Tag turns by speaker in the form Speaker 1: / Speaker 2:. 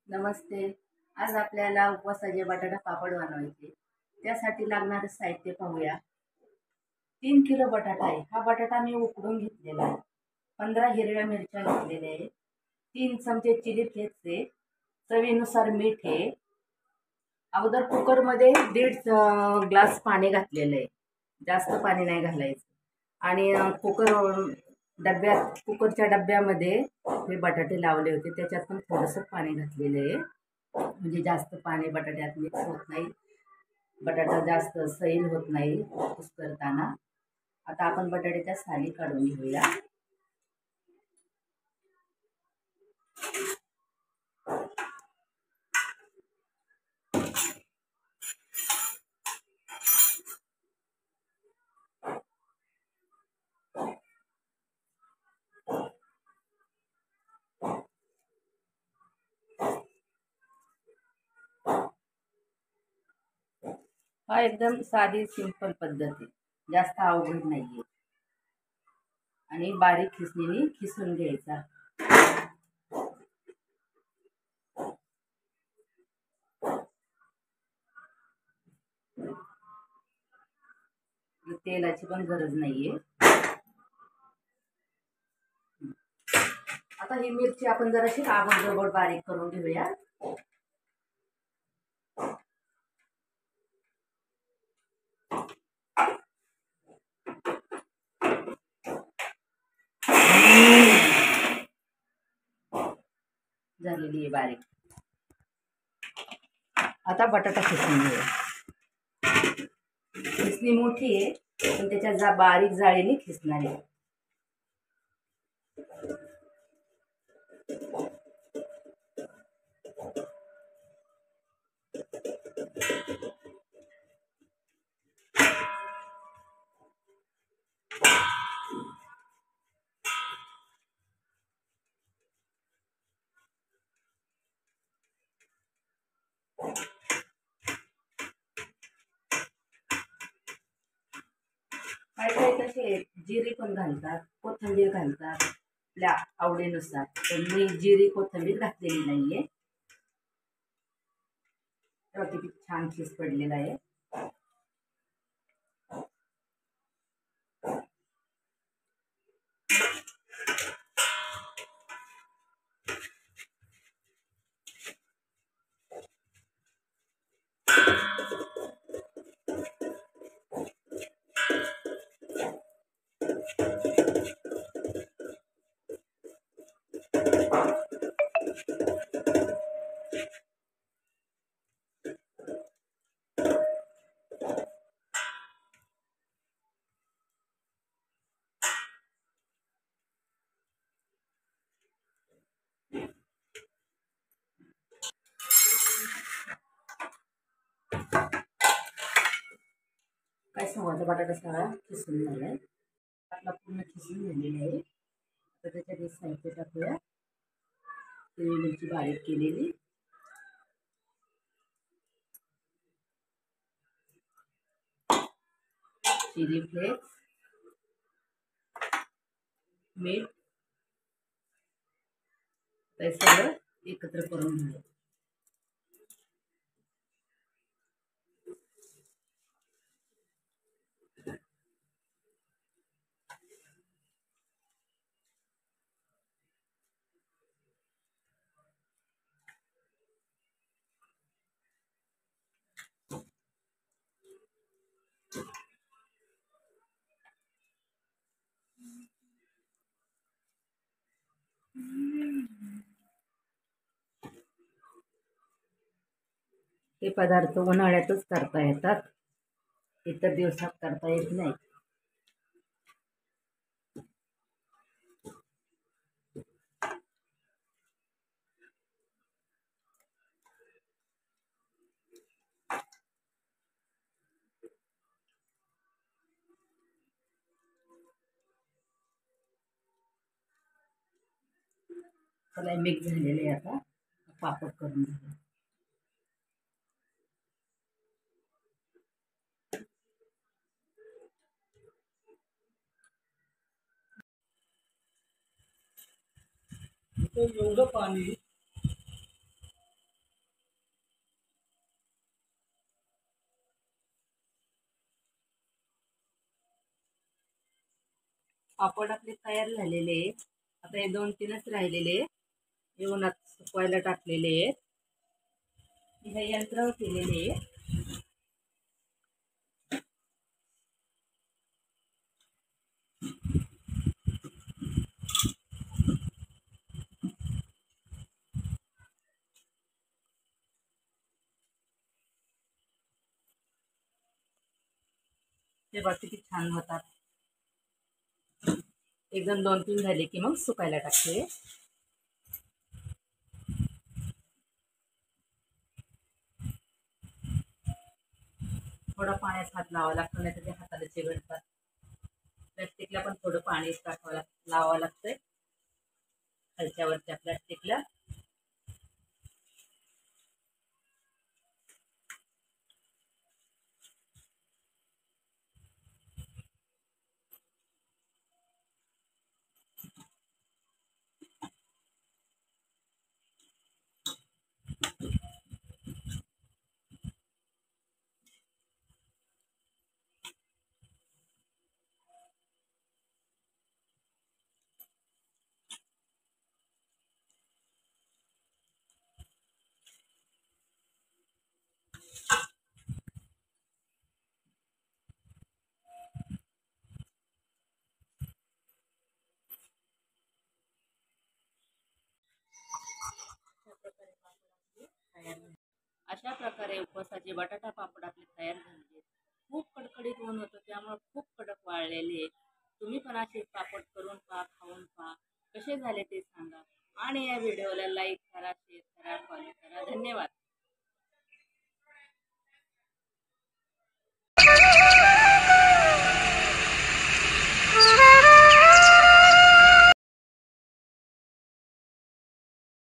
Speaker 1: नमस्ते. आज आपल्याला उपवासाचे बटाटा पापड बनवायचे. त्यासाठी लागणारं साहित्य पाहूया. 3 किलो बटाटा आहे. हा बटाटा मी उकडून घेतलेला आहे. 15 हिरव्या मिरच्या घेतलेल्या आहे. 3 चमचे चिली फ्लेक्स आहे. चवीनुसार मीठ आहे. अगोदर कुकरमध्ये 1.5 ग्लास पाणी घातलेलं आहे. जास्त पाणी नाही घालायचं. आणि कुकरच्या डब्यामध्ये हे बटाटे लावले होते, त्याच्यात पण थोडंसं पाणी घातलेलं आहे. म्हणजे जास्त पाणी बटाट्यात मिक्स होत नाही, बटाटा जास्त सैल होत नाही कुस करताना. आता आपण बटाट्याच्या साली काढून घेऊया. हा एकदम साधी सिंपल पद्धत आहे, जास्त अवघड नाहीये. आणि बारीक खिसणीने खिसून घ्यायचा. तेलाची पण गरज नाहीये. आता ही मिरची आपण जराशी आबडधोबड बारीक करून घेऊया. झालेली आहे बारीक. आता बटाटा खिसून घेऊया. खिसणी मोठी आहे, पण त्याच्या बारीक जाळीने खिसणार आहे. काही काही तसे जिरे पण घालतात, कोथिंबीर घालतात आपल्या आवडीनुसार. पण मी जिरी कोथिंबीर घातलेली नाहीये. तेव्हा किती छान खीस पडलेला आहे. काय सांगायचं, बटाटा सगळा खिसून झालाय. आपला पूर्ण खिसून झालेला आहे. आता त्याच्यात साहित्य टाकूया. हिरवी मिरची बारीक केलेली, चिली फ्लेक्स, मीठ, हे सगळं एकत्र करून घेऊया. हे पदार्थ उन्हाळ्यातच करता येतात, इतर दिवसात करता येत नाही. त्याला मिक्स झालेले आता पापड करून घेऊ. एवढं पाणी पापड आपले तयार झालेले आहेत. आता हे 2-3च राहिलेले हे उन्हात सुकवायला टाकलेले आहेत. हे यंत्रावर केलेले आहे. ते बघ किती छान होतात. एकदम 2-3 झाले की मग सुकायला टाकते. थोडा पाण्यात हात लावावा लागतो, नाही तर ते हाताला चिकटतात. प्लॅस्टिकला पण थोडं पाणी लावावं लागतंय खालच्या वरच्या प्लॅस्टिकला. अशा प्रकारे उपवासाचे बटाटा पापड आपले तयार झाले. खूप कडकडीत ऊन होतं, त्यामुळे खूप कडक वाळलेले. तुम्ही पण असे पापड करून पहा, खाऊन पहा, कसे झाले ते सांगा. आणि या व्हिडिओला लाईक करा, शेअर करा, फॉलो करा. धन्यवाद.